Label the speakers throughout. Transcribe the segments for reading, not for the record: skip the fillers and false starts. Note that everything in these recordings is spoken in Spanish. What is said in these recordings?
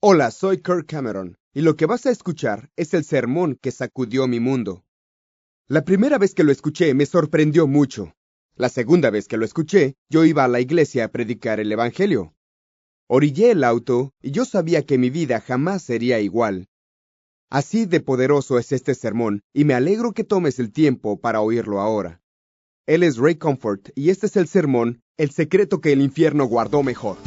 Speaker 1: Hola, soy Kirk Cameron, y lo que vas a escuchar es el sermón que sacudió mi mundo. La primera vez que lo escuché me sorprendió mucho. La segunda vez que lo escuché, yo iba a la iglesia a predicar el Evangelio. Orillé el auto y yo sabía que mi vida jamás sería igual. Así de poderoso es este sermón, y me alegro que tomes el tiempo para oírlo ahora. Él es Ray Comfort, y este es el sermón, El secreto que el infierno guardó mejor.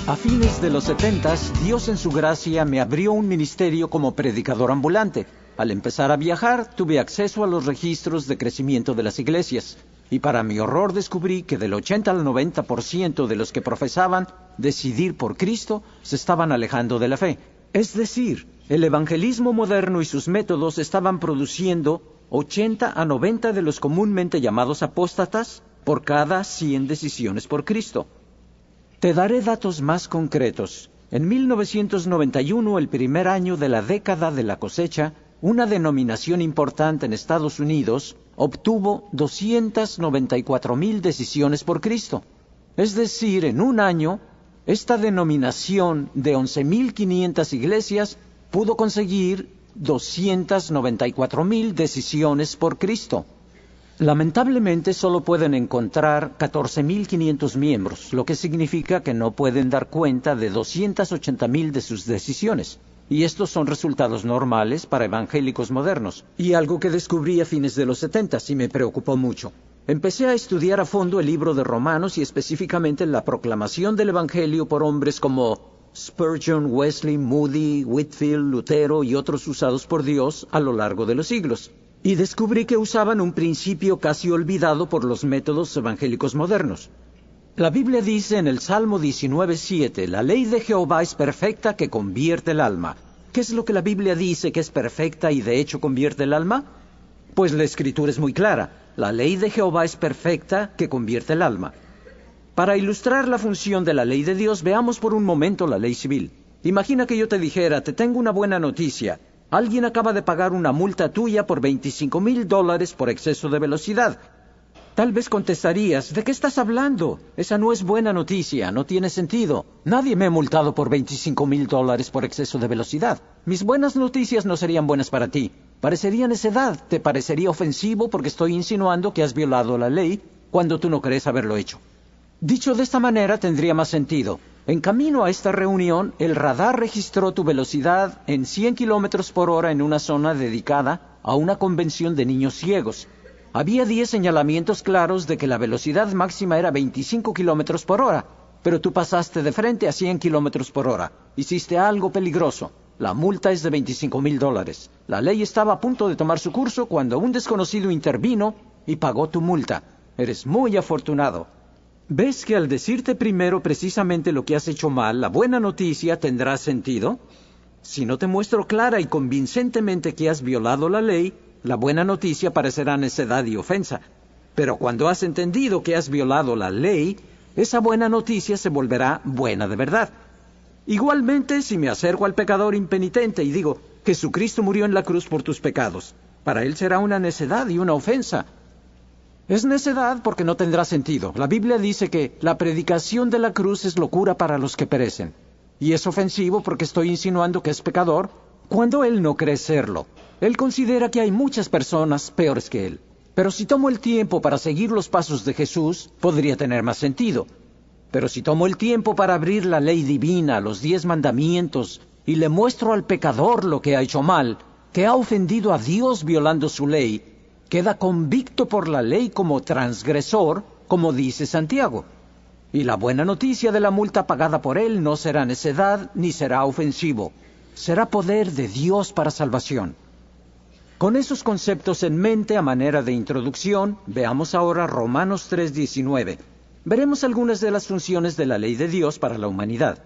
Speaker 2: A fines de los 70, Dios en su gracia me abrió un ministerio como predicador ambulante. Al empezar a viajar, tuve acceso a los registros de crecimiento de las iglesias. Y para mi horror descubrí que del 80 al 90% de los que profesaban decidir por Cristo se estaban alejando de la fe. Es decir, el evangelismo moderno y sus métodos estaban produciendo 80 a 90 de los comúnmente llamados apóstatas por cada 100 decisiones por Cristo. Te daré datos más concretos. En 1991, el primer año de la década de la cosecha, una denominación importante en Estados Unidos obtuvo 294,000 decisiones por Cristo. Es decir, en un año, esta denominación de 11,500 iglesias pudo conseguir 294,000 decisiones por Cristo. Lamentablemente solo pueden encontrar 14,500 miembros, lo que significa que no pueden dar cuenta de 280,000 de sus decisiones. Y estos son resultados normales para evangélicos modernos. Y algo que descubrí a fines de los 70 y me preocupó mucho. Empecé a estudiar a fondo el libro de Romanos y específicamente la proclamación del evangelio por hombres como Spurgeon, Wesley, Moody, Whitefield, Lutero y otros usados por Dios a lo largo de los siglos. Y descubrí que usaban un principio casi olvidado por los métodos evangélicos modernos. La Biblia dice en el Salmo 19:7, la ley de Jehová es perfecta que convierte el alma. ¿Qué es lo que la Biblia dice que es perfecta y de hecho convierte el alma? Pues la Escritura es muy clara. La ley de Jehová es perfecta que convierte el alma. Para ilustrar la función de la ley de Dios, veamos por un momento la ley civil. Imagina que yo te dijera, te tengo una buena noticia. Alguien acaba de pagar una multa tuya por $25,000 por exceso de velocidad. Tal vez contestarías, ¿de qué estás hablando? Esa no es buena noticia, no tiene sentido. Nadie me ha multado por $25,000 por exceso de velocidad. Mis buenas noticias no serían buenas para ti. Parecería necedad, te parecería ofensivo porque estoy insinuando que has violado la ley cuando tú no crees haberlo hecho. Dicho de esta manera tendría más sentido. En camino a esta reunión, el radar registró tu velocidad en 100 kilómetros por hora en una zona dedicada a una convención de niños ciegos. Había 10 señalamientos claros de que la velocidad máxima era 25 kilómetros por hora, pero tú pasaste de frente a 100 kilómetros por hora. Hiciste algo peligroso. La multa es de $25,000. La ley estaba a punto de tomar su curso cuando un desconocido intervino y pagó tu multa. Eres muy afortunado. ¿Ves que al decirte primero precisamente lo que has hecho mal, la buena noticia tendrá sentido? Si no te muestro clara y convincentemente que has violado la ley, la buena noticia parecerá necedad y ofensa. Pero cuando has entendido que has violado la ley, esa buena noticia se volverá buena de verdad. Igualmente, si me acerco al pecador impenitente y digo, Jesucristo murió en la cruz por tus pecados, para él será una necedad y una ofensa. Es necedad porque no tendrá sentido. La Biblia dice que la predicación de la cruz es locura para los que perecen. Y es ofensivo porque estoy insinuando que es pecador cuando él no cree serlo. Él considera que hay muchas personas peores que él. Pero si tomo el tiempo para seguir los pasos de Jesús, podría tener más sentido. Pero si tomo el tiempo para abrir la ley divina, los 10 mandamientos, y le muestro al pecador lo que ha hecho mal, que ha ofendido a Dios violando su ley, queda convicto por la ley como transgresor, como dice Santiago. Y la buena noticia de la multa pagada por él no será necedad ni será ofensivo. Será poder de Dios para salvación. Con esos conceptos en mente a manera de introducción, veamos ahora Romanos 3:19. Veremos algunas de las funciones de la ley de Dios para la humanidad.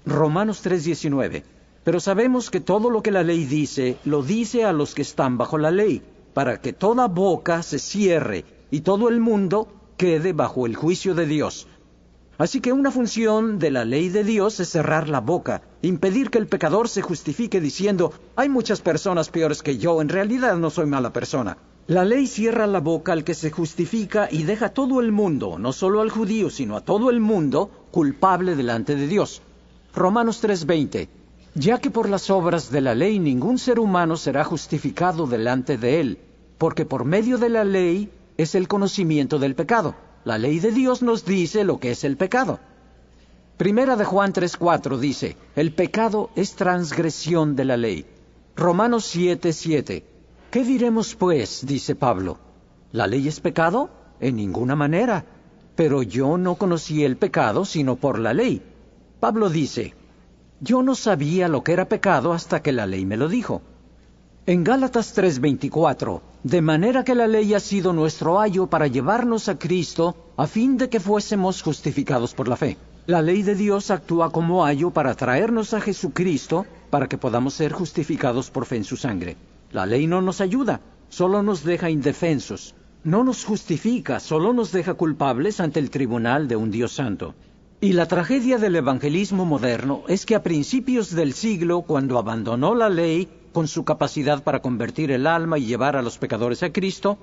Speaker 2: Romanos 3:19. Pero sabemos que todo lo que la ley dice, lo dice a los que están bajo la ley, para que toda boca se cierre y todo el mundo quede bajo el juicio de Dios. Así que una función de la ley de Dios es cerrar la boca, impedir que el pecador se justifique diciendo, hay muchas personas peores que yo, en realidad no soy mala persona. La ley cierra la boca al que se justifica y deja a todo el mundo, no solo al judío, sino a todo el mundo, culpable delante de Dios. Romanos 3:20. Ya que por las obras de la ley ningún ser humano será justificado delante de él, porque por medio de la ley es el conocimiento del pecado. La ley de Dios nos dice lo que es el pecado. Primera de Juan 3:4 dice, el pecado es transgresión de la ley. Romanos 7:7. ¿Qué diremos pues? Dice Pablo. ¿La ley es pecado? En ninguna manera. Pero yo no conocí el pecado sino por la ley. Pablo dice, yo no sabía lo que era pecado hasta que la ley me lo dijo. En Gálatas 3:24, de manera que la ley ha sido nuestro ayo para llevarnos a Cristo, a fin de que fuésemos justificados por la fe. La ley de Dios actúa como ayo para traernos a Jesucristo, para que podamos ser justificados por fe en su sangre. La ley no nos ayuda, solo nos deja indefensos. No nos justifica, solo nos deja culpables ante el tribunal de un Dios santo. Y la tragedia del evangelismo moderno es que a principios del siglo, cuando abandonó la ley, con su capacidad para convertir el alma y llevar a los pecadores a Cristo,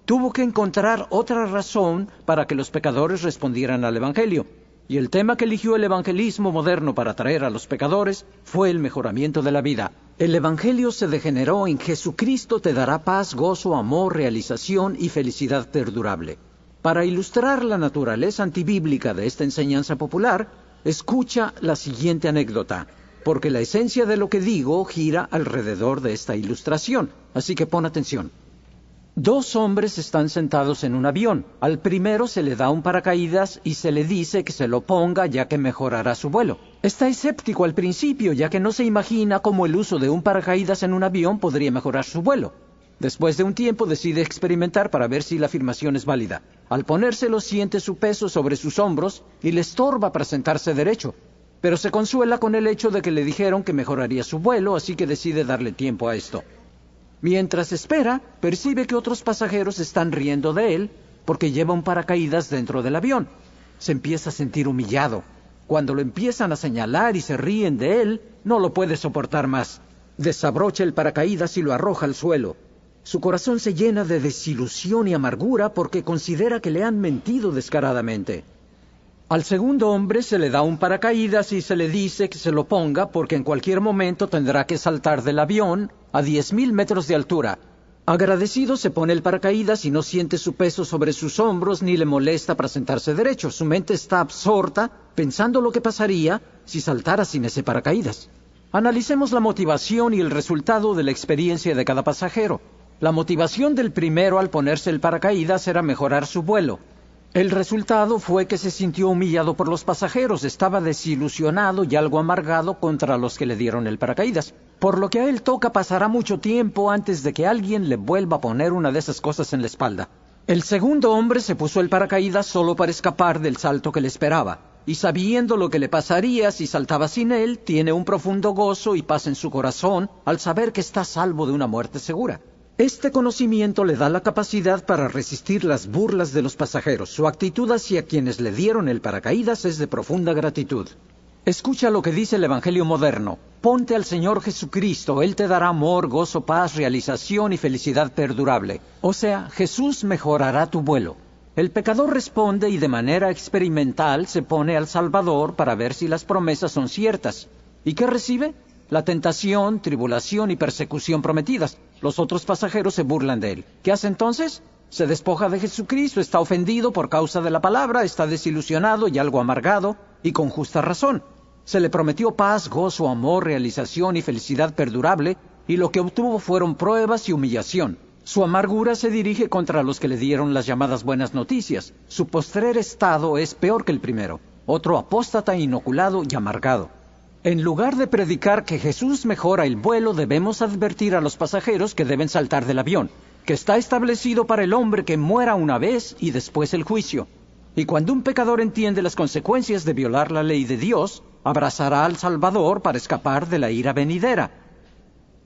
Speaker 2: tuvo que encontrar otra razón para que los pecadores respondieran al evangelio. Y el tema que eligió el evangelismo moderno para atraer a los pecadores fue el mejoramiento de la vida. El evangelio se degeneró en Jesucristo te dará paz, gozo, amor, realización y felicidad perdurable. Para ilustrar la naturaleza antibíblica de esta enseñanza popular, escucha la siguiente anécdota, porque la esencia de lo que digo gira alrededor de esta ilustración, así que pon atención. Dos hombres están sentados en un avión. Al primero se le da un paracaídas y se le dice que se lo ponga ya que mejorará su vuelo. Está escéptico al principio, ya que no se imagina cómo el uso de un paracaídas en un avión podría mejorar su vuelo. Después de un tiempo decide experimentar para ver si la afirmación es válida. Al ponérselo siente su peso sobre sus hombros y le estorba para sentarse derecho. Pero se consuela con el hecho de que le dijeron que mejoraría su vuelo, así que decide darle tiempo a esto. Mientras espera, percibe que otros pasajeros están riendo de él porque lleva un paracaídas dentro del avión. Se empieza a sentir humillado. Cuando lo empiezan a señalar y se ríen de él, no lo puede soportar más. Desabrocha el paracaídas y lo arroja al suelo. Su corazón se llena de desilusión y amargura porque considera que le han mentido descaradamente. Al segundo hombre se le da un paracaídas y se le dice que se lo ponga porque en cualquier momento tendrá que saltar del avión a 10,000 metros de altura. Agradecido se pone el paracaídas y no siente su peso sobre sus hombros ni le molesta para sentarse derecho. Su mente está absorta pensando lo que pasaría si saltara sin ese paracaídas. Analicemos la motivación y el resultado de la experiencia de cada pasajero. La motivación del primero al ponerse el paracaídas era mejorar su vuelo. El resultado fue que se sintió humillado por los pasajeros, estaba desilusionado y algo amargado contra los que le dieron el paracaídas. Por lo que a él toca pasará mucho tiempo antes de que alguien le vuelva a poner una de esas cosas en la espalda. El segundo hombre se puso el paracaídas solo para escapar del salto que le esperaba. Y sabiendo lo que le pasaría si saltaba sin él, tiene un profundo gozo y paz en su corazón al saber que está a salvo de una muerte segura. Este conocimiento le da la capacidad para resistir las burlas de los pasajeros. Su actitud hacia quienes le dieron el paracaídas es de profunda gratitud. Escucha lo que dice el Evangelio moderno. Ponte al Señor Jesucristo, Él te dará amor, gozo, paz, realización y felicidad perdurable. O sea, Jesús mejorará tu vuelo. El pecador responde y de manera experimental se pone al Salvador para ver si las promesas son ciertas. ¿Y qué recibe? La tentación, tribulación y persecución prometidas. Los otros pasajeros se burlan de él. ¿Qué hace entonces? Se despoja de Jesucristo, está ofendido por causa de la palabra, está desilusionado y algo amargado, y con justa razón. Se le prometió paz, gozo, amor, realización y felicidad perdurable, y lo que obtuvo fueron pruebas y humillación. Su amargura se dirige contra los que le dieron las llamadas buenas noticias. Su postrer estado es peor que el primero, otro apóstata, inoculado y amargado. En lugar de predicar que Jesús mejora el vuelo, debemos advertir a los pasajeros que deben saltar del avión, que está establecido para el hombre que muera una vez y después el juicio. Y cuando un pecador entiende las consecuencias de violar la ley de Dios, abrazará al Salvador para escapar de la ira venidera.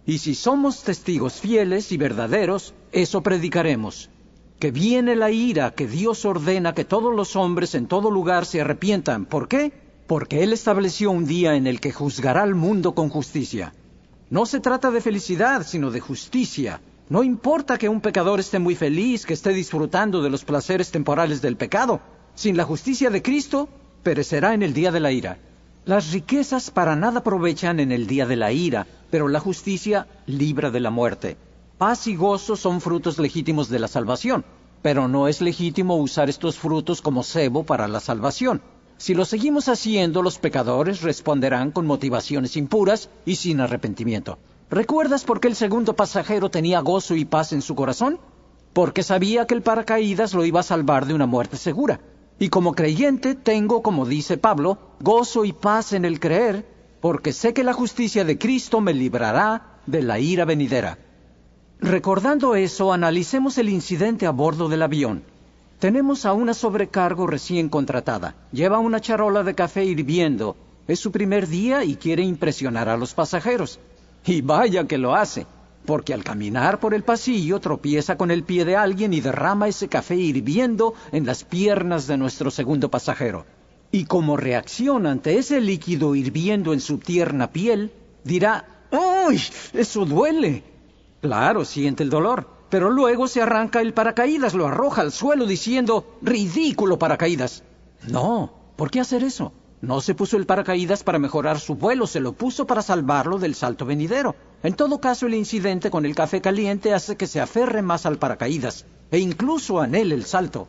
Speaker 2: Y si somos testigos fieles y verdaderos, eso predicaremos. Que viene la ira, que Dios ordena que todos los hombres en todo lugar se arrepientan. ¿Por qué? Porque Él estableció un día en el que juzgará al mundo con justicia. No se trata de felicidad, sino de justicia. No importa que un pecador esté muy feliz, que esté disfrutando de los placeres temporales del pecado. Sin la justicia de Cristo, perecerá en el día de la ira. Las riquezas para nada aprovechan en el día de la ira, pero la justicia libra de la muerte. Paz y gozo son frutos legítimos de la salvación, pero no es legítimo usar estos frutos como cebo para la salvación. Si lo seguimos haciendo, los pecadores responderán con motivaciones impuras y sin arrepentimiento. ¿Recuerdas por qué el segundo pasajero tenía gozo y paz en su corazón? Porque sabía que el paracaídas lo iba a salvar de una muerte segura. Y como creyente tengo, como dice Pablo, gozo y paz en el creer, porque sé que la justicia de Cristo me librará de la ira venidera. Recordando eso, analicemos el incidente a bordo del avión. Tenemos a una sobrecargo recién contratada. Lleva una charola de café hirviendo. Es su primer día y quiere impresionar a los pasajeros. Y vaya que lo hace, porque al caminar por el pasillo tropieza con el pie de alguien y derrama ese café hirviendo en las piernas de nuestro segundo pasajero. Y como reacción ante ese líquido hirviendo en su tierna piel, dirá: ¡Uy! ¡Eso duele! Claro, siente el dolor, pero luego se arranca el paracaídas, lo arroja al suelo diciendo: ¡ridículo paracaídas! No, ¿por qué hacer eso? No se puso el paracaídas para mejorar su vuelo, se lo puso para salvarlo del salto venidero. En todo caso, el incidente con el café caliente hace que se aferre más al paracaídas, e incluso anhele el salto.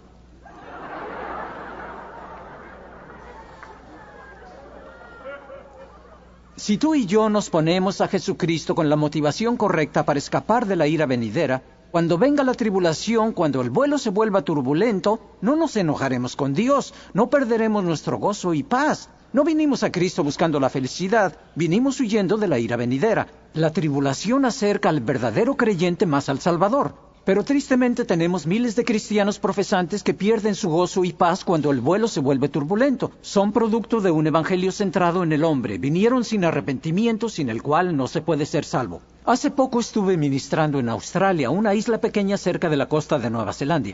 Speaker 2: Si tú y yo nos ponemos a Jesucristo con la motivación correcta para escapar de la ira venidera, cuando venga la tribulación, cuando el vuelo se vuelva turbulento, no nos enojaremos con Dios, no perderemos nuestro gozo y paz. No vinimos a Cristo buscando la felicidad, vinimos huyendo de la ira venidera. La tribulación acerca al verdadero creyente más al Salvador. Pero tristemente tenemos miles de cristianos profesantes que pierden su gozo y paz cuando el vuelo se vuelve turbulento. Son producto de un evangelio centrado en el hombre. Vinieron sin arrepentimiento, sin el cual no se puede ser salvo. Hace poco estuve ministrando en Australia, una isla pequeña cerca de la costa de Nueva Zelanda.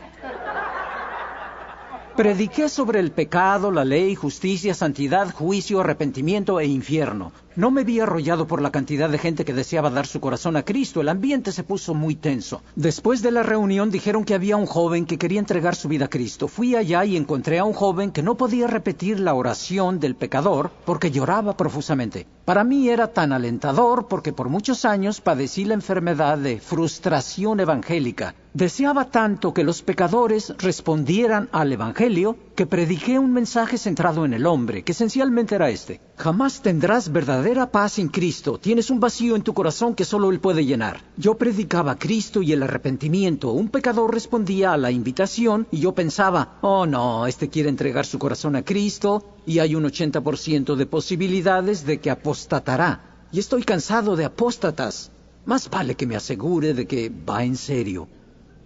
Speaker 2: Prediqué sobre el pecado, la ley, justicia, santidad, juicio, arrepentimiento e infierno. No me vi arrollado por la cantidad de gente que deseaba dar su corazón a Cristo. El ambiente se puso muy tenso. Después de la reunión dijeron que había un joven que quería entregar su vida a Cristo. Fui allá y encontré a un joven que no podía repetir la oración del pecador porque lloraba profusamente. Para mí era tan alentador porque por muchos años padecí la enfermedad de frustración evangélica. Deseaba tanto que los pecadores respondieran al Evangelio que prediqué un mensaje centrado en el hombre, que esencialmente era este: jamás tendrás verdadera paz sin Cristo. Tienes un vacío en tu corazón que solo Él puede llenar. Yo predicaba a Cristo y el arrepentimiento. Un pecador respondía a la invitación y yo pensaba: oh no, este quiere entregar su corazón a Cristo y hay un 80% de posibilidades de que apostatará. Y estoy cansado de apóstatas. Más vale que me asegure de que va en serio,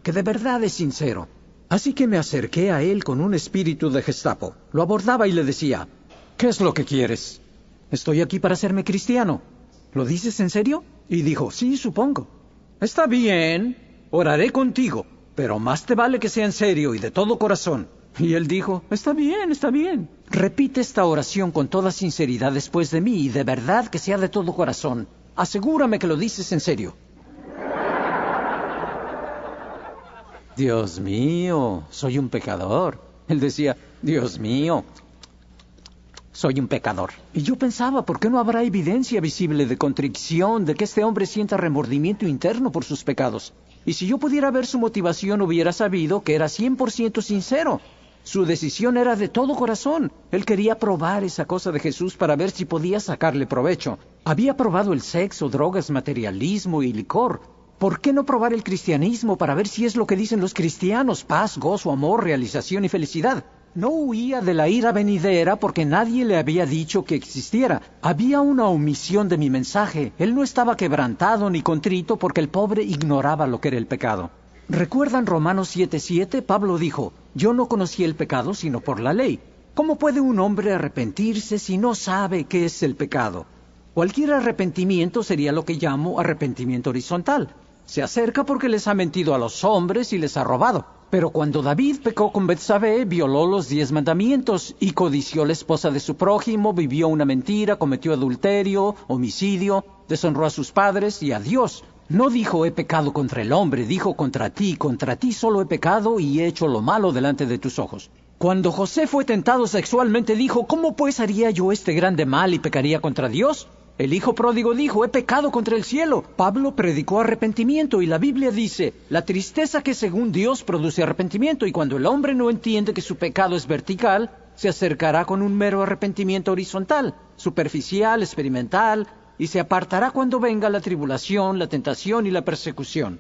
Speaker 2: que de verdad es sincero. Así que me acerqué a él con un espíritu de Gestapo. Lo abordaba y le decía: ¿qué es lo que quieres? Estoy aquí para hacerme cristiano. ¿Lo dices en serio? Y dijo: sí, supongo. Está bien, oraré contigo, pero más te vale que sea en serio y de todo corazón. Y él dijo: está bien, está bien. Repite esta oración con toda sinceridad después de mí y de verdad que sea de todo corazón. Asegúrame que lo dices en serio. Dios mío, soy un pecador. Él decía: Dios mío, soy un pecador. Y yo pensaba: ¿por qué no habrá evidencia visible de contrición, de que este hombre sienta remordimiento interno por sus pecados? Y si yo pudiera ver su motivación, hubiera sabido que era 100% sincero. Su decisión era de todo corazón. Él quería probar esa cosa de Jesús para ver si podía sacarle provecho. Había probado el sexo, drogas, materialismo y licor. ¿Por qué no probar el cristianismo para ver si es lo que dicen los cristianos? Paz, gozo, amor, realización y felicidad. No huía de la ira venidera porque nadie le había dicho que existiera. Había una omisión de mi mensaje. Él no estaba quebrantado ni contrito porque el pobre ignoraba lo que era el pecado. ¿Recuerdan Romanos 7:7? Pablo dijo: yo no conocí el pecado sino por la ley. ¿Cómo puede un hombre arrepentirse si no sabe qué es el pecado? Cualquier arrepentimiento sería lo que llamo arrepentimiento horizontal. Se acerca porque les ha mentido a los hombres y les ha robado. Pero cuando David pecó con Betsabé, violó los 10 mandamientos y codició la esposa de su prójimo, vivió una mentira, cometió adulterio, homicidio, deshonró a sus padres y a Dios. No dijo: he pecado contra el hombre, dijo: contra ti solo he pecado y he hecho lo malo delante de tus ojos. Cuando José fue tentado sexualmente dijo, ¿cómo pues haría yo este grande mal y pecaría contra Dios? El hijo pródigo dijo, he pecado contra el cielo. Pablo predicó arrepentimiento y la Biblia dice, la tristeza que según Dios produce arrepentimiento, y cuando el hombre no entiende que su pecado es vertical, se acercará con un mero arrepentimiento horizontal, superficial, experimental, y se apartará cuando venga la tribulación, la tentación y la persecución.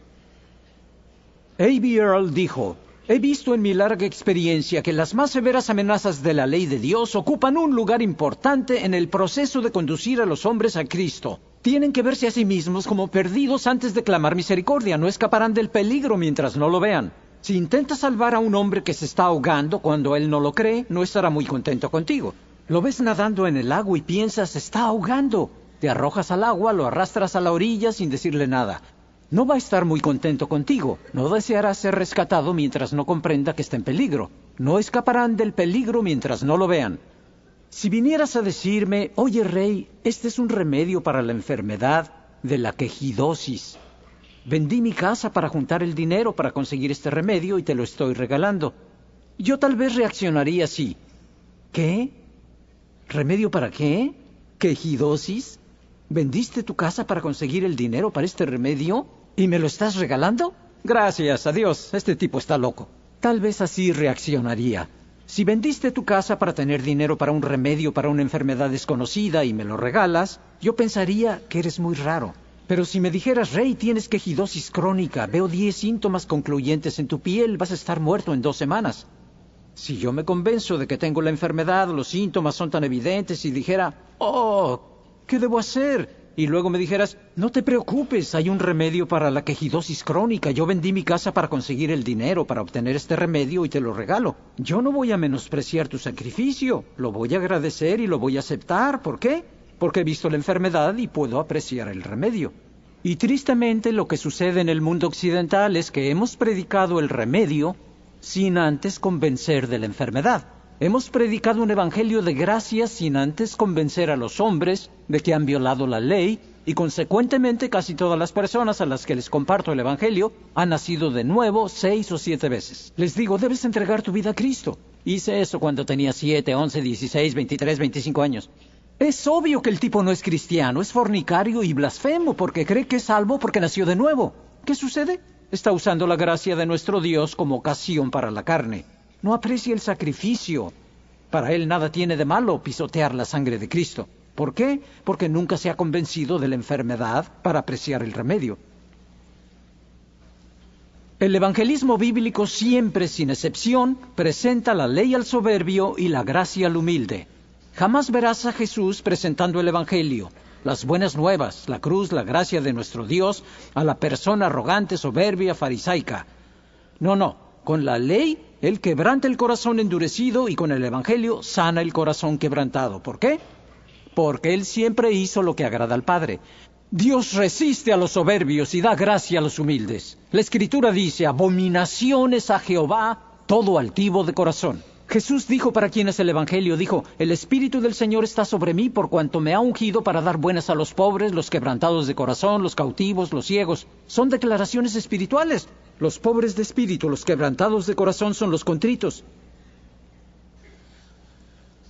Speaker 2: A.B. Earl dijo, he visto en mi larga experiencia que las más severas amenazas de la ley de Dios ocupan un lugar importante en el proceso de conducir a los hombres a Cristo. Tienen que verse a sí mismos como perdidos antes de clamar misericordia. No escaparán del peligro mientras no lo vean. Si intentas salvar a un hombre que se está ahogando cuando él no lo cree, no estará muy contento contigo. Lo ves nadando en el agua y piensas, se está ahogando. Te arrojas al agua, lo arrastras a la orilla sin decirle nada. No va a estar muy contento contigo. No deseará ser rescatado mientras no comprenda que está en peligro. No escaparán del peligro mientras no lo vean. Si vinieras a decirme, oye rey, este es un remedio para la enfermedad de la quejidosis. Vendí mi casa para juntar el dinero para conseguir este remedio y te lo estoy regalando. Yo tal vez reaccionaría así. ¿Qué? ¿Remedio para qué? ¿Quejidosis? ¿Vendiste tu casa para conseguir el dinero para este remedio? ¿Y me lo estás regalando? Gracias a Dios, este tipo está loco. Tal vez así reaccionaría. Si vendiste tu casa para tener dinero para un remedio para una enfermedad desconocida y me lo regalas, yo pensaría que eres muy raro. Pero si me dijeras, Rey, tienes quejidosis crónica, veo 10 síntomas concluyentes en tu piel, vas a estar muerto en 2 semanas. Si yo me convenzo de que tengo la enfermedad, los síntomas son tan evidentes y dijera, oh, ¿qué debo hacer? Y luego me dijeras, no te preocupes, hay un remedio para la quejidosis crónica. Yo vendí mi casa para conseguir el dinero para obtener este remedio y te lo regalo. Yo no voy a menospreciar tu sacrificio, lo voy a agradecer y lo voy a aceptar. ¿Por qué? Porque he visto la enfermedad y puedo apreciar el remedio. Y tristemente lo que sucede en el mundo occidental es que hemos predicado el remedio sin antes convencer de la enfermedad. Hemos predicado un evangelio de gracia sin antes convencer a los hombres de que han violado la ley y consecuentemente casi todas las personas a las que les comparto el evangelio han nacido de nuevo 6 o 7 veces. Les digo, debes entregar tu vida a Cristo. Hice eso cuando tenía 7, 11, 16, 23, 25 años. Es obvio que el tipo no es cristiano, es fornicario y blasfemo porque cree que es salvo porque nació de nuevo. ¿Qué sucede? Está usando la gracia de nuestro Dios como ocasión para la carne. No aprecia el sacrificio. Para él nada tiene de malo pisotear la sangre de Cristo. ¿Por qué? Porque nunca se ha convencido de la enfermedad para apreciar el remedio. El evangelismo bíblico siempre, sin excepción, presenta la ley al soberbio y la gracia al humilde. Jamás verás a Jesús presentando el evangelio, las buenas nuevas, la cruz, la gracia de nuestro Dios, a la persona arrogante, soberbia, farisaica. No. Con la ley, Él quebranta el corazón endurecido y con el evangelio sana el corazón quebrantado. ¿Por qué? Porque Él siempre hizo lo que agrada al Padre. Dios resiste a los soberbios y da gracia a los humildes. La Escritura dice, abominaciones a Jehová todo altivo de corazón. Jesús dijo para quienes el evangelio dijo, el Espíritu del Señor está sobre mí por cuanto me ha ungido para dar buenas a los pobres, los quebrantados de corazón, los cautivos, los ciegos. Son declaraciones espirituales. Los pobres de espíritu, los quebrantados de corazón son los contritos.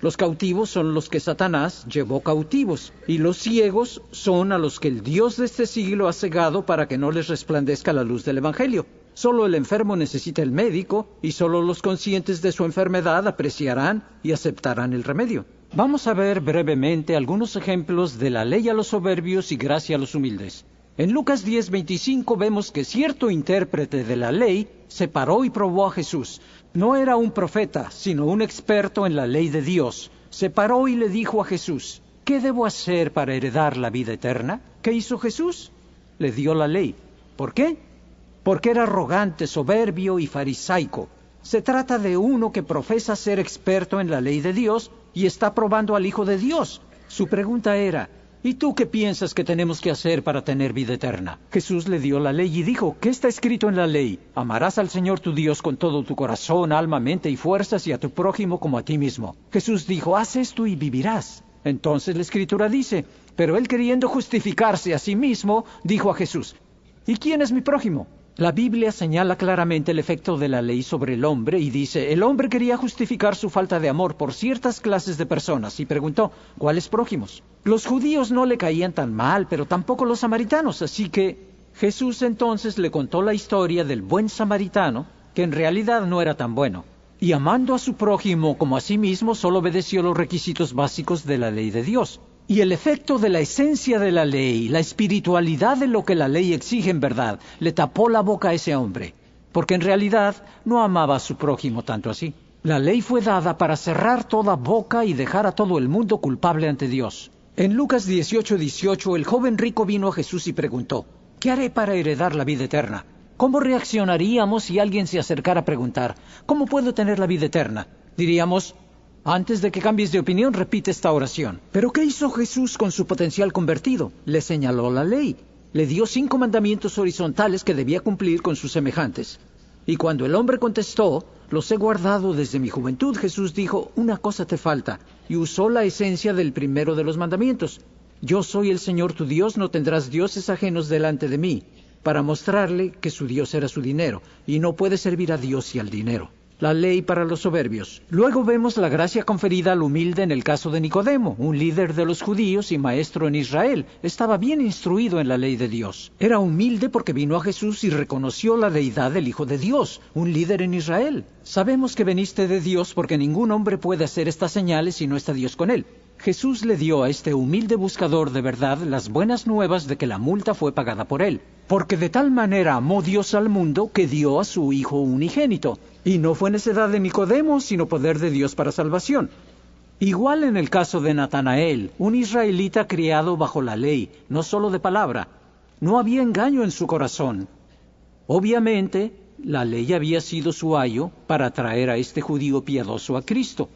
Speaker 2: Los cautivos son los que Satanás llevó cautivos, y los ciegos son a los que el Dios de este siglo ha cegado para que no les resplandezca la luz del evangelio. Solo el enfermo necesita el médico, y solo los conscientes de su enfermedad apreciarán y aceptarán el remedio. Vamos a ver brevemente algunos ejemplos de la ley a los soberbios y gracia a los humildes. En Lucas 10:25 vemos que cierto intérprete de la ley se paró y probó a Jesús. No era un profeta, sino un experto en la ley de Dios. Se paró y le dijo a Jesús, ¿qué debo hacer para heredar la vida eterna? ¿Qué hizo Jesús? Le dio la ley. ¿Por qué? Porque era arrogante, soberbio y farisaico. Se trata de uno que profesa ser experto en la ley de Dios y está probando al Hijo de Dios. Su pregunta era, ¿y tú qué piensas que tenemos que hacer para tener vida eterna? Jesús le dio la ley y dijo, ¿qué está escrito en la ley? Amarás al Señor tu Dios con todo tu corazón, alma, mente y fuerzas y a tu prójimo como a ti mismo. Jesús dijo, haz esto y vivirás. Entonces la Escritura dice, pero él queriendo justificarse a sí mismo, dijo a Jesús, ¿y quién es mi prójimo? La Biblia señala claramente el efecto de la ley sobre el hombre y dice, el hombre quería justificar su falta de amor por ciertas clases de personas y preguntó, ¿cuáles prójimos? Los judíos no le caían tan mal, pero tampoco los samaritanos, así que Jesús entonces le contó la historia del buen samaritano, que en realidad no era tan bueno. Y amando a su prójimo como a sí mismo, solo obedeció los requisitos básicos de la ley de Dios. Y el efecto de la esencia de la ley, la espiritualidad de lo que la ley exige en verdad, le tapó la boca a ese hombre, porque en realidad no amaba a su prójimo tanto así. La ley fue dada para cerrar toda boca y dejar a todo el mundo culpable ante Dios. En Lucas 18:18, el joven rico vino a Jesús y preguntó, ¿qué haré para heredar la vida eterna? ¿Cómo reaccionaríamos si alguien se acercara a preguntar, ¿cómo puedo tener la vida eterna? Diríamos, antes de que cambies de opinión, repite esta oración. ¿Pero qué hizo Jesús con su potencial convertido? Le señaló la ley. Le dio 5 mandamientos horizontales que debía cumplir con sus semejantes. Y cuando el hombre contestó, los he guardado desde mi juventud, Jesús dijo, una cosa te falta, y usó la esencia del primero de los mandamientos. Yo soy el Señor tu Dios, no tendrás dioses ajenos delante de mí, para mostrarle que su Dios era su dinero, y no puede servir a Dios y al dinero. La ley para los soberbios. Luego vemos la gracia conferida al humilde en el caso de Nicodemo, un líder de los judíos y maestro en Israel. Estaba bien instruido en la ley de Dios. Era humilde porque vino a Jesús y reconoció la deidad del Hijo de Dios, un líder en Israel. Sabemos que veniste de Dios porque ningún hombre puede hacer estas señales si no está Dios con él. Jesús le dio a este humilde buscador de verdad las buenas nuevas de que la multa fue pagada por él. Porque de tal manera amó Dios al mundo que dio a su Hijo unigénito. Y no fue necedad de Nicodemo, sino poder de Dios para salvación. Igual en el caso de Natanael, un israelita criado bajo la ley, no solo de palabra. No había engaño en su corazón. Obviamente, la ley había sido su ayo para traer a este judío piadoso a Cristo.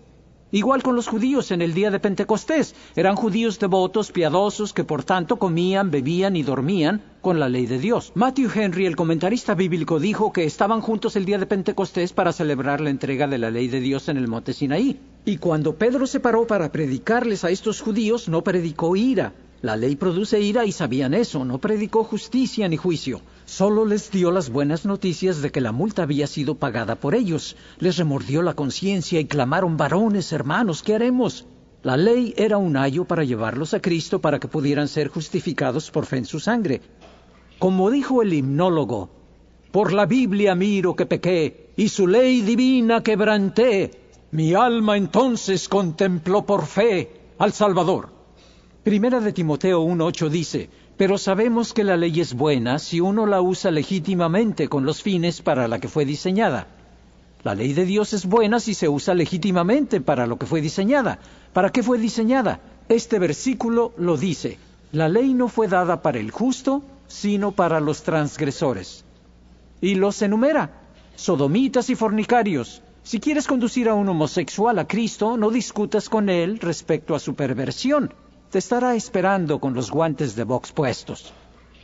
Speaker 2: Igual con los judíos en el día de Pentecostés. Eran judíos devotos, piadosos, que por tanto comían, bebían y dormían con la ley de Dios. Matthew Henry, el comentarista bíblico, dijo que estaban juntos el día de Pentecostés para celebrar la entrega de la ley de Dios en el monte Sinaí. Y cuando Pedro se paró para predicarles a estos judíos, no predicó ira. La ley produce ira y sabían eso. No predicó justicia ni juicio. Solo les dio las buenas noticias de que la multa había sido pagada por ellos. Les remordió la conciencia y clamaron, varones, hermanos, ¿qué haremos? La ley era un ayo para llevarlos a Cristo para que pudieran ser justificados por fe en su sangre. Como dijo el himnólogo, por la Biblia miro que pequé y su ley divina quebranté. Mi alma entonces contempló por fe al Salvador. Primera de Timoteo 1:8 dice, pero sabemos que la ley es buena si uno la usa legítimamente con los fines para la que fue diseñada. La ley de Dios es buena si se usa legítimamente para lo que fue diseñada. ¿Para qué fue diseñada? Este versículo lo dice. La ley no fue dada para el justo, sino para los transgresores. Y los enumera. Sodomitas y fornicarios. Si quieres conducir a un homosexual a Cristo, no discutas con él respecto a su perversión. Te estará esperando con los guantes de box puestos.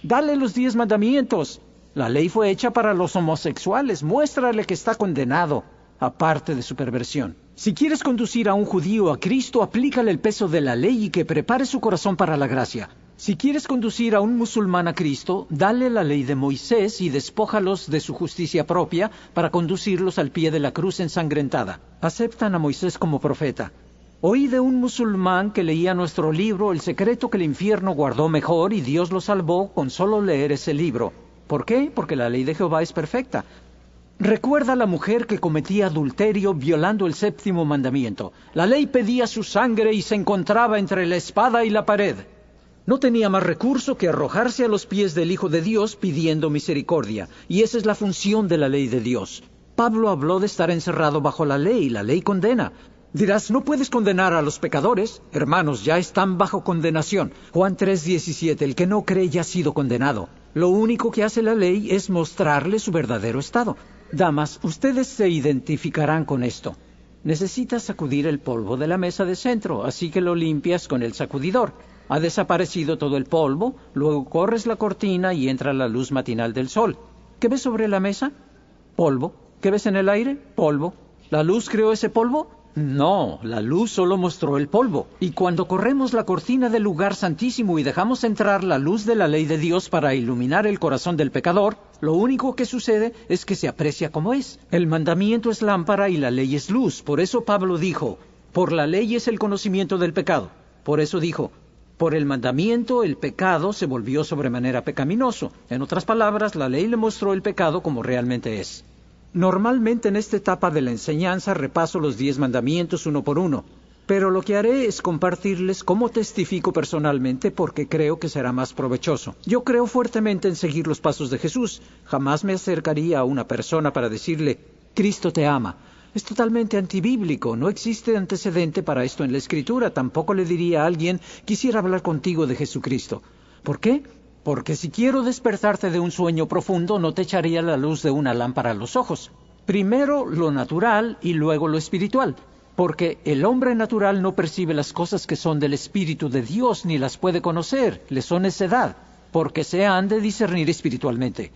Speaker 2: Dale los 10 mandamientos. La ley fue hecha para los homosexuales. Muéstrale que está condenado, aparte de su perversión. Si quieres conducir a un judío a Cristo, aplícale el peso de la ley y que prepare su corazón para la gracia. Si quieres conducir a un musulmán a Cristo, dale la ley de Moisés y despójalos de su justicia propia para conducirlos al pie de la cruz ensangrentada. Aceptan a Moisés como profeta. Oí de un musulmán que leía nuestro libro, El secreto que el infierno guardó mejor, y Dios lo salvó con solo leer ese libro. ¿Por qué? Porque la ley de Jehová es perfecta. Recuerda a la mujer que cometía adulterio violando el 7º mandamiento. La ley pedía su sangre y se encontraba entre la espada y la pared. No tenía más recurso que arrojarse a los pies del Hijo de Dios pidiendo misericordia. Y esa es la función de la ley de Dios. Pablo habló de estar encerrado bajo la ley condena. Dirás, no puedes condenar a los pecadores. Hermanos, ya están bajo condenación. Juan 3:17, el que no cree ya ha sido condenado. Lo único que hace la ley es mostrarle su verdadero estado. Damas, ustedes se identificarán con esto. Necesitas sacudir el polvo de la mesa de centro, así que lo limpias con el sacudidor. Ha desaparecido todo el polvo, luego corres la cortina y entra la luz matinal del sol. ¿Qué ves sobre la mesa? Polvo. ¿Qué ves en el aire? Polvo. ¿La luz creó ese polvo? No, la luz solo mostró el polvo. Y cuando corremos la cortina del lugar santísimo y dejamos entrar la luz de la ley de Dios para iluminar el corazón del pecador, lo único que sucede es que se aprecia como es. El mandamiento es lámpara y la ley es luz. Por eso Pablo dijo, por la ley es el conocimiento del pecado. Por eso dijo, por el mandamiento el pecado se volvió sobremanera pecaminoso. En otras palabras, la ley le mostró el pecado como realmente es. Normalmente en esta etapa de la enseñanza repaso los 10 mandamientos uno por uno, pero lo que haré es compartirles cómo testifico personalmente porque creo que será más provechoso. Yo creo fuertemente en seguir los pasos de Jesús. Jamás me acercaría a una persona para decirle, Cristo te ama. Es totalmente antibíblico, no existe antecedente para esto en la Escritura. Tampoco le diría a alguien, quisiera hablar contigo de Jesucristo. ¿Por qué? Porque si quiero despertarte de un sueño profundo, no te echaría la luz de una lámpara a los ojos. Primero lo natural y luego lo espiritual. Porque el hombre natural no percibe las cosas que son del Espíritu de Dios, ni las puede conocer, le son necedad, porque se han de discernir espiritualmente.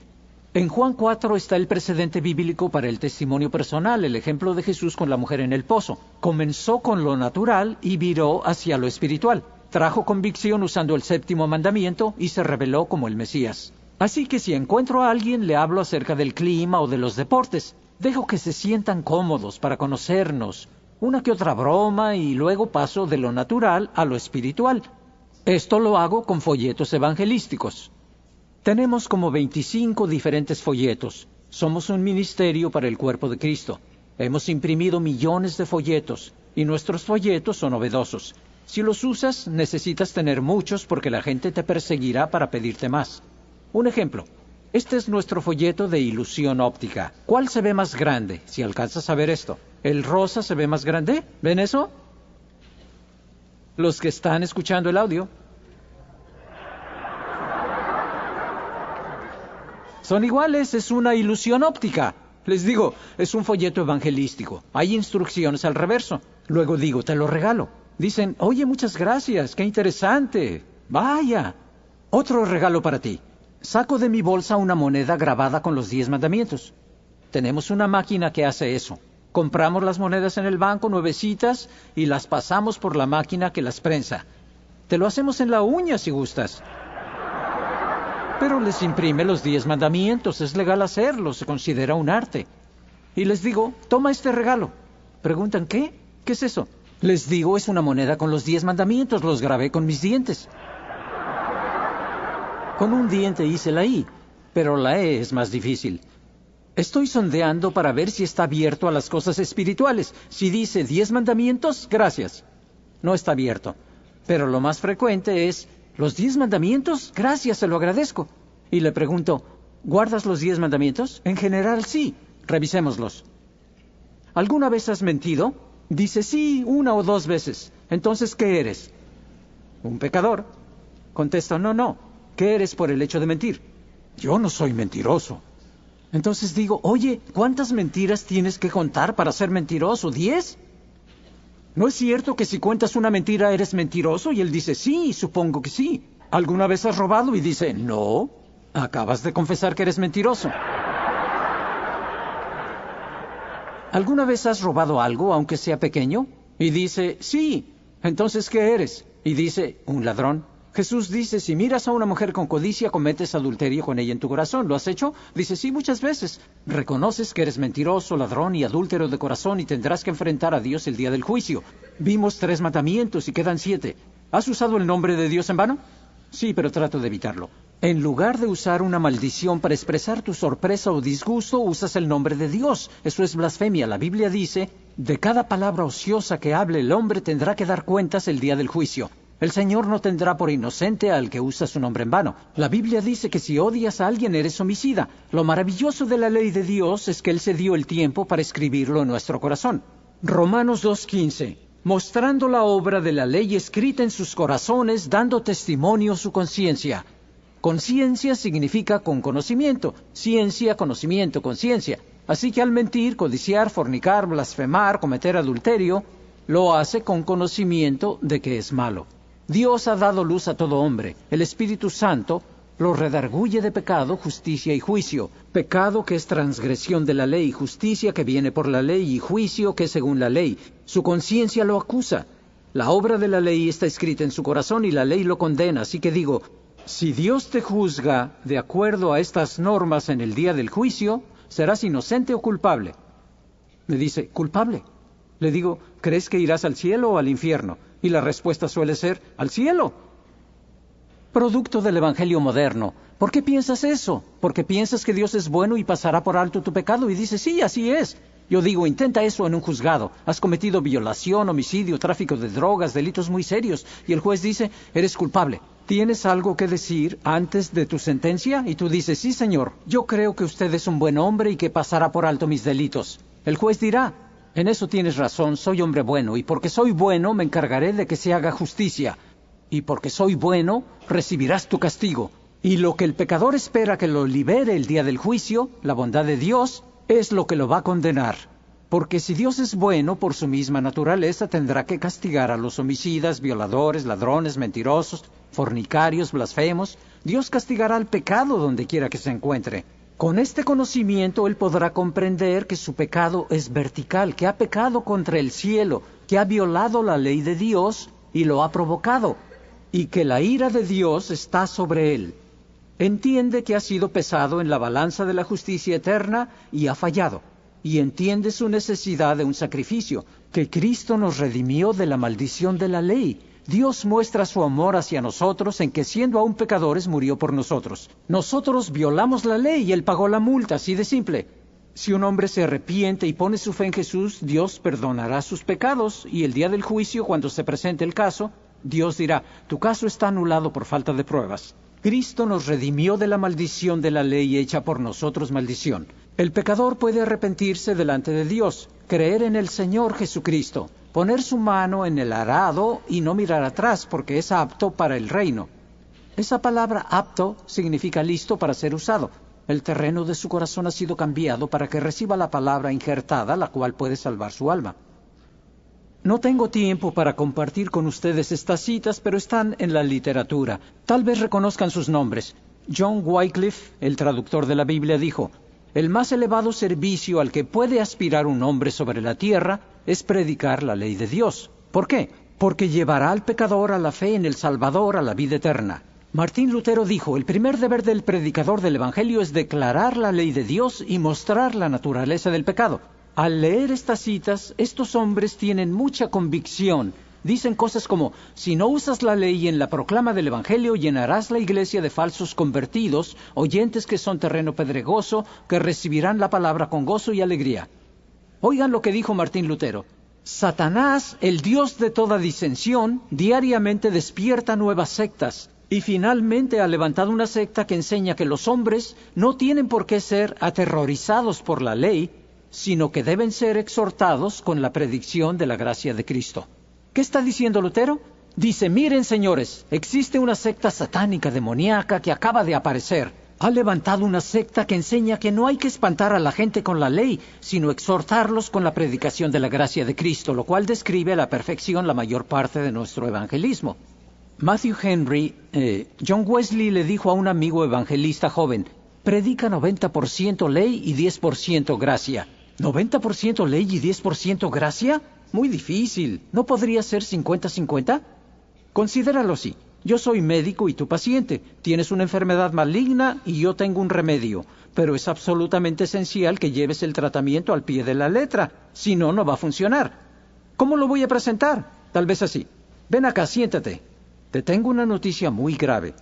Speaker 2: En Juan 4 está el precedente bíblico para el testimonio personal, el ejemplo de Jesús con la mujer en el pozo. Comenzó con lo natural y viró hacia lo espiritual. Trajo convicción usando el 7º mandamiento y se reveló como el Mesías. Así que si encuentro a alguien, le hablo acerca del clima o de los deportes. Dejo que se sientan cómodos para conocernos. Una que otra broma y luego paso de lo natural a lo espiritual. Esto lo hago con folletos evangelísticos. Tenemos como 25 diferentes folletos. Somos un ministerio para el cuerpo de Cristo. Hemos imprimido millones de folletos y nuestros folletos son novedosos. Si los usas, necesitas tener muchos porque la gente te perseguirá para pedirte más. Un ejemplo. Este es nuestro folleto de ilusión óptica. ¿Cuál se ve más grande? Si alcanzas a ver esto. ¿El rosa se ve más grande? ¿Ven eso? Los que están escuchando el audio. Son iguales, es una ilusión óptica. Les digo, es un folleto evangelístico. Hay instrucciones al reverso. Luego digo, te lo regalo. Dicen, oye, muchas gracias, qué interesante. Vaya, otro regalo para ti. Saco de mi bolsa una moneda grabada con los 10 mandamientos. Tenemos una máquina que hace eso. Compramos las monedas en el banco, nuevecitas, y las pasamos por la máquina que las prensa. Te lo hacemos en la uña si gustas. Pero les imprime los 10 mandamientos, es legal hacerlo, se considera un arte. Y les digo, toma este regalo. Preguntan, ¿qué? ¿Qué es eso? Les digo, es una moneda con los 10 mandamientos, los grabé con mis dientes. Con un diente hice la I, pero la E es más difícil. Estoy sondeando para ver si está abierto a las cosas espirituales. Si dice 10 mandamientos, gracias. No está abierto. Pero lo más frecuente es, ¿los 10 mandamientos? Gracias, se lo agradezco. Y le pregunto, ¿guardas los 10 mandamientos? En general, sí. Revisémoslos. ¿Alguna vez has mentido? Dice sí, 1 o 2 veces. Entonces, ¿qué eres? ¿Un pecador? Contesto, no. ¿Qué eres por el hecho de mentir? Yo no soy mentiroso. Entonces digo, oye, ¿cuántas mentiras tienes que contar para ser mentiroso? ¿10? ¿No es cierto que si cuentas una mentira eres mentiroso? Y él dice, sí, supongo que sí. ¿Alguna vez has robado? Y dice, no. Acabas de confesar que eres mentiroso. ¿Alguna vez has robado algo, aunque sea pequeño? Y dice, sí. Entonces, ¿qué eres? Y dice, un ladrón. Jesús dice, si miras a una mujer con codicia, cometes adulterio con ella en tu corazón. ¿Lo has hecho? Dice, sí, muchas veces. Reconoces que eres mentiroso, ladrón y adúltero de corazón y tendrás que enfrentar a Dios el día del juicio. Vimos 3 mandamientos y quedan 7. ¿Has usado el nombre de Dios en vano? Sí, pero trato de evitarlo. En lugar de usar una maldición para expresar tu sorpresa o disgusto, usas el nombre de Dios. Eso es blasfemia. La Biblia dice, de cada palabra ociosa que hable el hombre tendrá que dar cuentas el día del juicio. El Señor no tendrá por inocente al que usa su nombre en vano. La Biblia dice que si odias a alguien eres homicida. Lo maravilloso de la ley de Dios es que Él se dio el tiempo para escribirlo en nuestro corazón. Romanos 2:15. Mostrando la obra de la ley escrita en sus corazones, dando testimonio su conciencia. Conciencia significa con conocimiento. Ciencia, conocimiento, conciencia. Así que al mentir, codiciar, fornicar, blasfemar, cometer adulterio, lo hace con conocimiento de que es malo. Dios ha dado luz a todo hombre. El Espíritu Santo Lo redarguye de pecado, justicia y juicio. Pecado que es transgresión de la ley, justicia que viene por la ley y juicio que es según la ley. Su conciencia lo acusa. La obra de la ley está escrita en su corazón y la ley lo condena. Así que digo, si Dios te juzga de acuerdo a estas normas en el día del juicio, serás inocente o culpable. Me dice, culpable. Le digo, ¿crees que irás al cielo o al infierno? Y la respuesta suele ser, al cielo. Producto del Evangelio moderno. ¿Por qué piensas eso? ¿Porque piensas que Dios es bueno y pasará por alto tu pecado? Y dices, sí, así es. Yo digo, intenta eso en un juzgado. Has cometido violación, homicidio, tráfico de drogas, delitos muy serios. Y el juez dice, eres culpable. ¿Tienes algo que decir antes de tu sentencia? Y tú dices, sí, señor, yo creo que usted es un buen hombre y que pasará por alto mis delitos. El juez dirá, en eso tienes razón, soy hombre bueno, y porque soy bueno me encargaré de que se haga justicia. Y porque soy bueno, recibirás tu castigo. Y lo que el pecador espera que lo libere el día del juicio, la bondad de Dios, es lo que lo va a condenar. Porque si Dios es bueno, por su misma naturaleza tendrá que castigar a los homicidas, violadores, ladrones, mentirosos, fornicarios, blasfemos. Dios castigará al pecado donde quiera que se encuentre. Con este conocimiento él podrá comprender que su pecado es vertical, que ha pecado contra el cielo, que ha violado la ley de Dios y lo ha provocado, y que la ira de Dios está sobre él. Entiende que ha sido pesado en la balanza de la justicia eterna y ha fallado. Y entiende su necesidad de un sacrificio, que Cristo nos redimió de la maldición de la ley. Dios muestra su amor hacia nosotros en que siendo aún pecadores murió por nosotros. Nosotros violamos la ley y Él pagó la multa, así de simple. Si un hombre se arrepiente y pone su fe en Jesús, Dios perdonará sus pecados y el día del juicio, cuando se presente el caso, Dios dirá, tu caso está anulado por falta de pruebas. Cristo nos redimió de la maldición de la ley hecha por nosotros maldición. El pecador puede arrepentirse delante de Dios, creer en el Señor Jesucristo, poner su mano en el arado y no mirar atrás porque es apto para el reino. Esa palabra apto significa listo para ser usado. El terreno de su corazón ha sido cambiado para que reciba la palabra injertada, la cual puede salvar su alma. No tengo tiempo para compartir con ustedes estas citas, pero están en la literatura. Tal vez reconozcan sus nombres. John Wycliffe, el traductor de la Biblia, dijo, el más elevado servicio al que puede aspirar un hombre sobre la tierra es predicar la ley de Dios. ¿Por qué? Porque llevará al pecador a la fe en el Salvador, a la vida eterna. Martín Lutero dijo, el primer deber del predicador del Evangelio es declarar la ley de Dios y mostrar la naturaleza del pecado. Al leer estas citas, estos hombres tienen mucha convicción. Dicen cosas como, si no usas la ley en la proclama del Evangelio, llenarás la iglesia de falsos convertidos, oyentes que son terreno pedregoso, que recibirán la palabra con gozo y alegría. Oigan lo que dijo Martín Lutero. Satanás, el Dios de toda disensión, diariamente despierta nuevas sectas. Y finalmente ha levantado una secta que enseña que los hombres no tienen por qué ser aterrorizados por la ley, sino que deben ser exhortados con la predicción de la gracia de Cristo. ¿Qué está diciendo Lutero? Dice, miren señores, existe una secta satánica demoníaca que acaba de aparecer. Ha levantado una secta que enseña que no hay que espantar a la gente con la ley, sino exhortarlos con la predicación de la gracia de Cristo, lo cual describe a la perfección la mayor parte de nuestro evangelismo. Matthew Henry, John Wesley le dijo a un amigo evangelista joven, predica 90% ley y 10% gracia. ¿90% ley y 10% gracia? Muy difícil. ¿No podría ser 50-50? Considéralo así. Yo soy médico y tú paciente. Tienes una enfermedad maligna y yo tengo un remedio. Pero es absolutamente esencial que lleves el tratamiento al pie de la letra. Si no, no va a funcionar. ¿Cómo lo voy a presentar? Tal vez así. Ven acá, siéntate. Te tengo una noticia muy grave.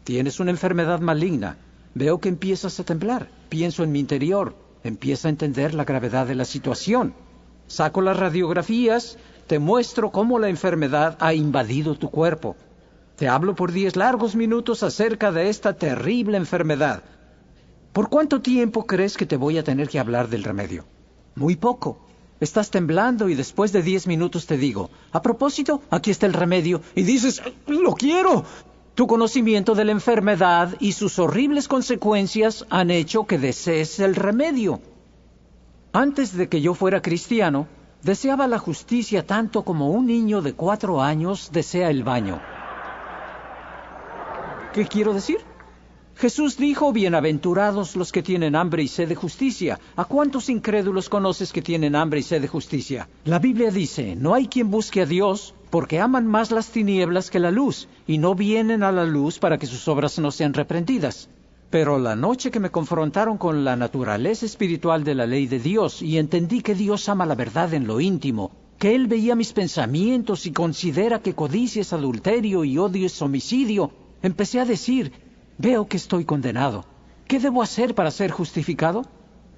Speaker 2: Tienes una enfermedad maligna. Veo que empiezas a temblar. Pienso en mi interior. Empieza a entender la gravedad de la situación. Saco las radiografías, te muestro cómo la enfermedad ha invadido tu cuerpo. Te hablo por 10 largos minutos acerca de esta terrible enfermedad. ¿Por cuánto tiempo crees que te voy a tener que hablar del remedio? Muy poco. Estás temblando y después de 10 minutos te digo, a propósito, aquí está el remedio. Y dices, ¡lo quiero! Tu conocimiento de la enfermedad y sus horribles consecuencias han hecho que desees el remedio. Antes de que yo fuera cristiano, deseaba la justicia tanto como un niño de 4 años desea el baño. ¿Qué quiero decir? Jesús dijo, bienaventurados los que tienen hambre y sed de justicia. ¿A cuántos incrédulos conoces que tienen hambre y sed de justicia? La Biblia dice, no hay quien busque a Dios, porque aman más las tinieblas que la luz, y no vienen a la luz para que sus obras no sean reprendidas. Pero la noche que me confrontaron con la naturaleza espiritual de la ley de Dios, y entendí que Dios ama la verdad en lo íntimo, que Él veía mis pensamientos y considera que codicia es adulterio y odio es homicidio, empecé a decir, veo que estoy condenado. ¿Qué debo hacer para ser justificado?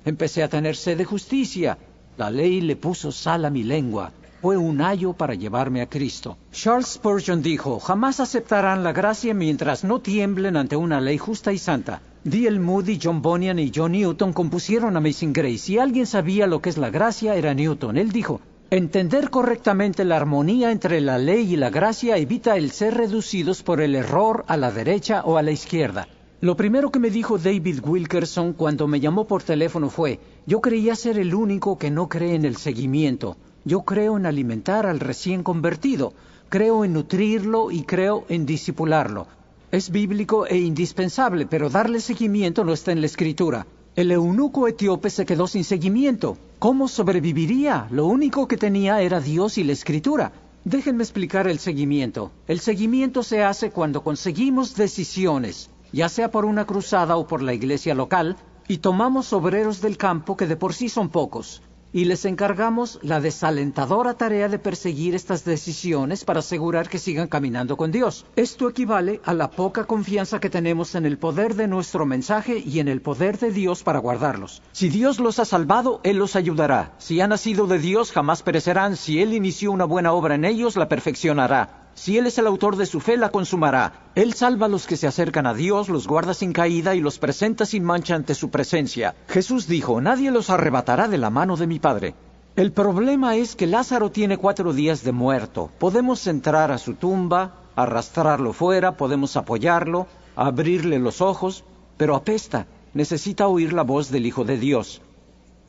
Speaker 2: Empecé a tener sed de justicia. La ley le puso sal a mi lengua. Fue un ayo para llevarme a Cristo. Charles Spurgeon dijo, jamás aceptarán la gracia mientras no tiemblen ante una ley justa y santa. D.L. Moody, John Bunyan y John Newton compusieron Amazing Grace. Si alguien sabía lo que es la gracia, era Newton. Él dijo, entender correctamente la armonía entre la ley y la gracia evita el ser reducidos por el error a la derecha o a la izquierda. Lo primero que me dijo David Wilkerson cuando me llamó por teléfono fue, yo creía ser el único que no cree en el seguimiento. Yo creo en alimentar al recién convertido, creo en nutrirlo y creo en discipularlo. Es bíblico e indispensable, pero darle seguimiento no está en la Escritura. El eunuco etíope se quedó sin seguimiento. ¿Cómo sobreviviría? Lo único que tenía era Dios y la Escritura. Déjenme explicar el seguimiento. El seguimiento se hace cuando conseguimos decisiones, ya sea por una cruzada o por la iglesia local, y tomamos obreros del campo que de por sí son pocos, y les encargamos la desalentadora tarea de perseguir estas decisiones para asegurar que sigan caminando con Dios. Esto equivale a la poca confianza que tenemos en el poder de nuestro mensaje y en el poder de Dios para guardarlos. Si Dios los ha salvado, Él los ayudará. Si han nacido de Dios, jamás perecerán. Si Él inició una buena obra en ellos, la perfeccionará. Si Él es el autor de su fe, la consumará. Él salva a los que se acercan a Dios, los guarda sin caída y los presenta sin mancha ante su presencia. Jesús dijo, nadie los arrebatará de la mano de mi Padre. El problema es que Lázaro tiene 4 días de muerto. Podemos entrar a su tumba, arrastrarlo fuera, podemos apoyarlo, abrirle los ojos, pero apesta. Necesita oír la voz del Hijo de Dios.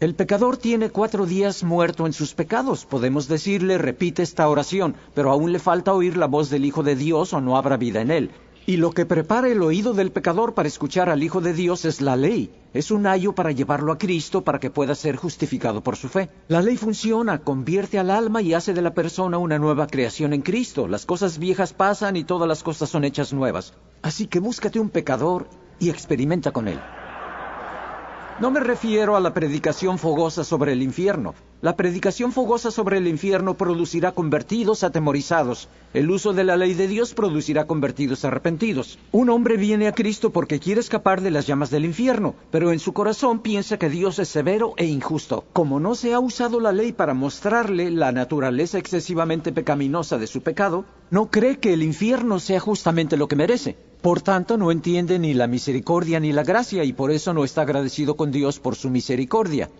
Speaker 2: El pecador tiene 4 días muerto en sus pecados. Podemos decirle, repite esta oración, pero aún le falta oír la voz del Hijo de Dios o no habrá vida en él. Y lo que prepara el oído del pecador para escuchar al Hijo de Dios es la ley. Es un ayo para llevarlo a Cristo para que pueda ser justificado por su fe. La ley funciona, convierte al alma y hace de la persona una nueva creación en Cristo. Las cosas viejas pasan y todas las cosas son hechas nuevas. Así que búscate un pecador y experimenta con él. No me refiero a la predicación fogosa sobre el infierno. La predicación fogosa sobre el infierno producirá convertidos atemorizados. El uso de la ley de Dios producirá convertidos arrepentidos. Un hombre viene a Cristo porque quiere escapar de las llamas del infierno, pero en su corazón piensa que Dios es severo e injusto. Como no se ha usado la ley para mostrarle la naturaleza excesivamente pecaminosa de su pecado, no cree que el infierno sea justamente lo que merece. Por tanto, no entiende ni la misericordia ni la gracia y por eso no está agradecido con Dios por su misericordia.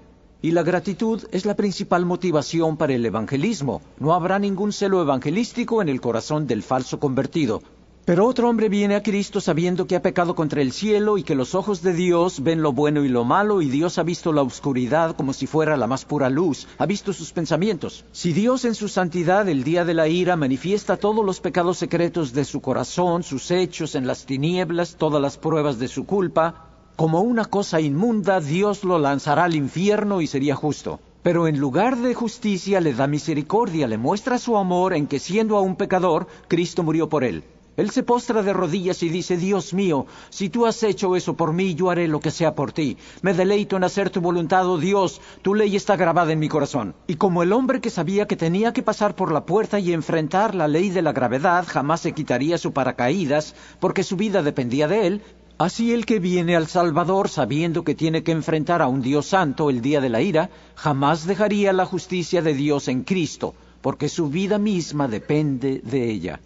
Speaker 2: Y la gratitud es la principal motivación para el evangelismo. No habrá ningún celo evangelístico en el corazón del falso convertido. Pero otro hombre viene a Cristo sabiendo que ha pecado contra el cielo y que los ojos de Dios ven lo bueno y lo malo y Dios ha visto la oscuridad como si fuera la más pura luz, ha visto sus pensamientos. Si Dios en su santidad el día de la ira manifiesta todos los pecados secretos de su corazón, sus hechos en las tinieblas, todas las pruebas de su culpa, como una cosa inmunda, Dios lo lanzará al infierno y sería justo. Pero en lugar de justicia le da misericordia, le muestra su amor en que siendo aún pecador, Cristo murió por él. Él se postra de rodillas y dice, Dios mío, si tú has hecho eso por mí, yo haré lo que sea por ti. Me deleito en hacer tu voluntad, oh Dios, tu ley está grabada en mi corazón. Y como el hombre que sabía que tenía que pasar por la puerta y enfrentar la ley de la gravedad, jamás se quitaría su paracaídas, porque su vida dependía de él, así el que viene al Salvador sabiendo que tiene que enfrentar a un Dios santo el día de la ira, jamás dejaría la justicia de Dios en Cristo, porque su vida misma depende de ella.